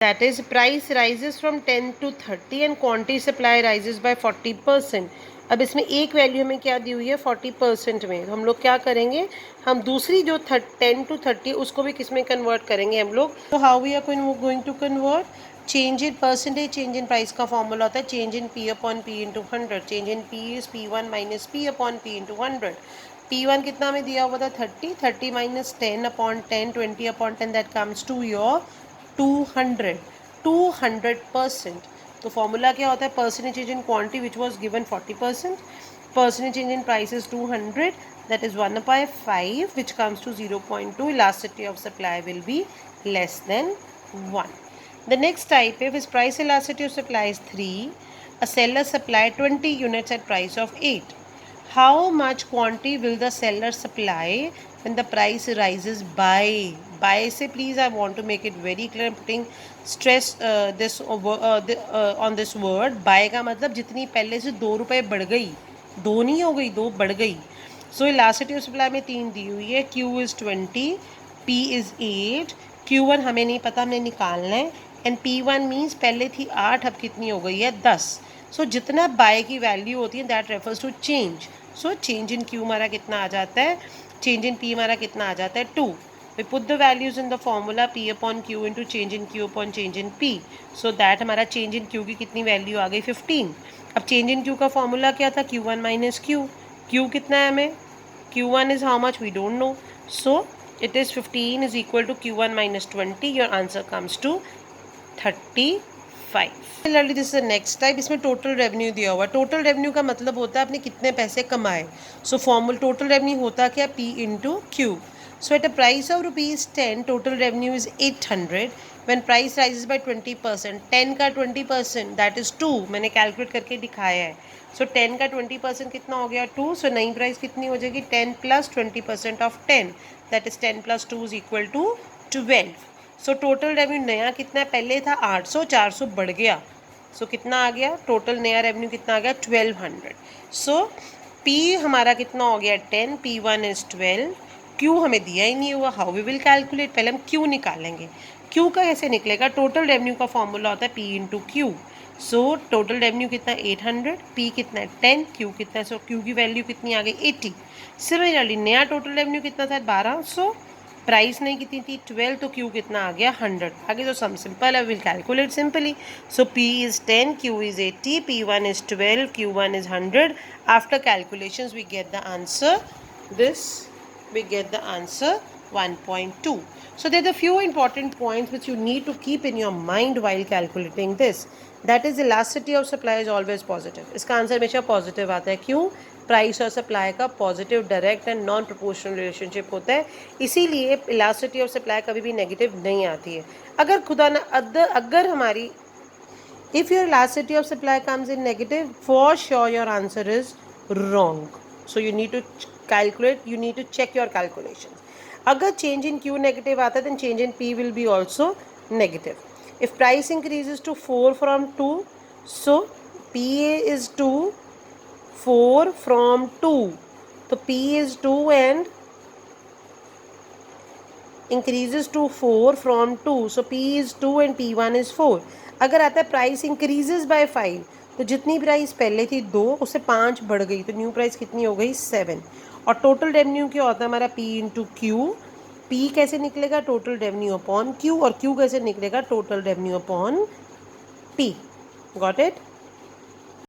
That is, price rises from 10 to 30 and quantity supply rises by 40%. अब इसमें एक value हमें क्या दी हुई है 40% में, तो हम लोग क्या करेंगे, हम दूसरी जो 10 to 30 उसको भी किस में कन्वर्ट करेंगे हम लोग. तो how we are going to convert, change in percentage change in price का फॉर्मूला होता है change in P upon P into 100. Change in P is P1 minus P upon P into 100. P1 कितना हमें दिया हुआ था 30, 30 minus 10 upon 10, 20 upon 10, that comes to your 200. 200%. तो formula क्या होता है, percentage change in quantity which was given 40%, percentage change in price is 200, that is 1/5, which comes to 0.2. Elasticity of supply will be less than 1. The next type is price elasticity of supply is 3. A seller supply 20 units at price of 8. How much quantity will the seller supply when the price rises by say, please, I want to make it very clear. I'm putting stress on this word. By का मतलब जितनी पहले से 2 रुपये बढ़ गई, 2 नहीं हो गई, 2 बढ़ गई. सो इलास्टिसिटी ऑफ सप्लाई में 3 दी हुई है. Q is 20, P is 8, Q1 हमें नहीं पता, हमने निकालना है. एंड P1 मीन्स पहले थी 8, अब कितनी हो गई है 10. सो जितना बाय की वैल्यू होती है that refers to change. So change in Q हमारा कितना आ जाता है, चेंज इन P हमारा कितना आ जाता है 2. We put the values in the formula P upon Q into change in Q upon change in P. So that हमारा change in Q की कितनी वैल्यू आ गई 15. अब चेंज इन Q का फॉर्मूला क्या था, Q1 माइनस Q. Q कितना है हमें, Q1 is how much we don't know. So it is 15 is equal to Q1 minus 20. Your answer comes to 35. Similarly this is next type. इसमें total revenue दिया हुआ है. Total revenue का मतलब होता है आपने कितने पैसे कमाए. सो फॉर्मूल टोटल रेवेन्यू होता क्या, P into Q. So at a price of ₹10, total revenue is 800. When price rises by 20%, 10 का 20% that is 2. मैंने कैलकुलेट करके दिखाया है. सो 10 का 20% कितना हो गया 2. सो नई प्राइस कितनी हो जाएगी 10 plus 20% of 10, that is 10 plus 2 is equal to 12. So total revenue नया कितना पहले था 800, 400 बढ़ गया. सो कितना आ गया टोटल नया रेवेन्यू कितना आ गया 1200. सो P हमारा कितना हो गया 10, P1 इज 12. Q हमें दिया ही नहीं हुआ, हाउ वी विल कैलकुलेट, पहले हम Q निकालेंगे. Q का कैसे निकलेगा, टोटल रेवेन्यू का फॉर्मूला होता है P इंटू Q. सो टोटल रेवेन्यू कितना 800, P कितना है 10, Q कितना है, सो Q की वैल्यू कितनी आ गई 80. सिमिलरली नया टोटल रेवेन्यू कितना था 1200, प्राइस नहीं कितनी थी 12, तो Q कितना आ गया 100. आगे तो सम सिंपल है, will calculate simply. So P is 10, Q is 80, P1 is 12, Q1 is 100. After calculations we get the answer this, we get the answer 1.2. So there are a few important points which you need to keep in your mind while calculating this. That is, elasticity of supply is always positive. इसका answer हमेशा positive आता है. क्यों, price और supply का positive direct and non proportional relationship होता है, इसीलिए इलास्टिसिटी ऑफ सप्लाई कभी भी नेगेटिव नहीं आती है. अगर खुदा ना अगर हमारी if your elasticity of supply comes in negative, for sure your answer is wrong. So you need to calculate, you need to check your calculations. अगर change in Q negative आता है then change in P will be also negative. If price increases to 4 from 2, so P is 2, 4 from 2, so P is 2 and increases to 4 from 2, so P is 2 and P1 is 4. अगर आता है price increases by 5, तो जितनी price पहले थी 2 उससे 5 बढ़ गई, तो न्यू प्राइस कितनी हो गई 7. और टोटल रेवेन्यू क्या होता है हमारा P इंटू Q. P कैसे निकलेगा, टोटल रेवेन्यू अपॉन Q, और Q कैसे निकलेगा, total revenue upon P. Got it.